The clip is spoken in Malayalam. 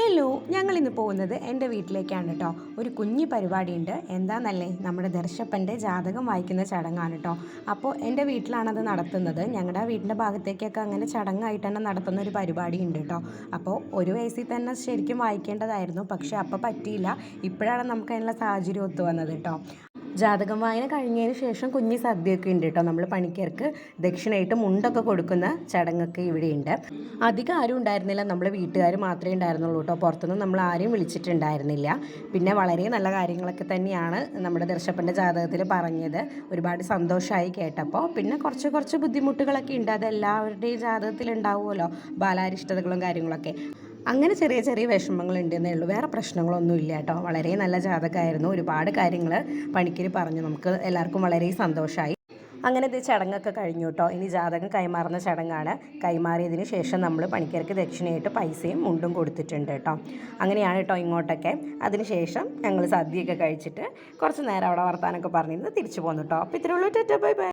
ഹലോ, ഞങ്ങളിന്ന് പോകുന്നത് എൻ്റെ വീട്ടിലേക്കാണ് കേട്ടോ. ഒരു കുഞ്ഞി പരിപാടിയുണ്ട്. എന്താണെന്നല്ലേ, നമ്മുടെ ദർശപ്പൻ്റെ ജാതകം വായിക്കുന്ന ചടങ്ങാണ് കേട്ടോ. അപ്പോൾ എൻ്റെ വീട്ടിലാണത് നടത്തുന്നത്. ഞങ്ങളുടെ വീടിൻ്റെ ഭാഗത്തേക്കൊക്കെ അങ്ങനെ ചടങ്ങായിട്ട് തന്നെ നടത്തുന്ന ഒരു പരിപാടി ഉണ്ട് കേട്ടോ. അപ്പോൾ ഒരു വയസ്സിൽ തന്നെ ശരിക്കും വായിക്കേണ്ടതായിരുന്നു, പക്ഷേ അപ്പോൾ പറ്റിയില്ല. ഇപ്പോഴാണ് നമുക്ക് അതിനുള്ള സാഹചര്യം ഒത്തു വന്നത് കേട്ടോ. ജാതകം വായന കഴിഞ്ഞതിന് ശേഷം കുഞ്ഞി സദ്യയൊക്കെ ഉണ്ട് കേട്ടോ. നമ്മൾ പണിക്കർക്ക് ദക്ഷിണയായിട്ട് മുണ്ടൊക്കെ കൊടുക്കുന്ന ചടങ്ങൊക്കെ ഇവിടെയുണ്ട്. അധികം ആരും ഉണ്ടായിരുന്നില്ല, നമ്മൾ വീട്ടുകാർ മാത്രമേ ഉണ്ടായിരുന്നുള്ളൂ കേട്ടോ. പുറത്തുനിന്ന് നമ്മൾ ആരെയും വിളിച്ചിട്ടുണ്ടായിരുന്നില്ല. പിന്നെ വളരെ നല്ല കാര്യങ്ങളൊക്കെ തന്നെയാണ് നമ്മുടെ ദർശപ്പൻ്റെ ജാതകത്തിൽ പറഞ്ഞത്. ഒരുപാട് സന്തോഷമായി കേട്ടപ്പോൾ. പിന്നെ കുറച്ച് ബുദ്ധിമുട്ടുകളൊക്കെ ഉണ്ട്, അത് എല്ലാവരുടെയും ജാതകത്തിൽ ഉണ്ടാവുമല്ലോ, ബാലാരിഷ്ടതകളും കാര്യങ്ങളൊക്കെ. അങ്ങനെ ചെറിയ ചെറിയ വിഷമങ്ങളുണ്ട് എന്നേ ഉള്ളൂ, വേറെ പ്രശ്നങ്ങളൊന്നും ഇല്ല കേട്ടോ. വളരെ നല്ല ജാതകമായിരുന്നു. ഒരുപാട് കാര്യങ്ങൾ പണിക്കർ പറഞ്ഞു, നമുക്ക് എല്ലാവർക്കും വളരെ സന്തോഷമായി. അങ്ങനെ ഇത് ചടങ്ങൊക്കെ കഴിഞ്ഞു കേട്ടോ. ഇനി ജാതകം കൈമാറുന്ന ചടങ്ങാണ്. കൈമാറിയതിന് ശേഷം നമ്മൾ പണിക്കർക്ക് ദക്ഷിണയായിട്ട് പൈസയും മുണ്ടും കൊടുത്തിട്ടുണ്ട് കേട്ടോ. അങ്ങനെയാണ് കേട്ടോ ഇങ്ങോട്ടൊക്കെ. അതിനുശേഷം ഞങ്ങൾ സദ്യയൊക്കെ കഴിച്ചിട്ട് കുറച്ച് നേരം അവിടെ വർത്താനൊക്കെ പറഞ്ഞിരുന്ന് തിരിച്ചു പോന്നു കേട്ടോ. അപ്പോൾ ഇത്രയുള്ളൂ. Bye by.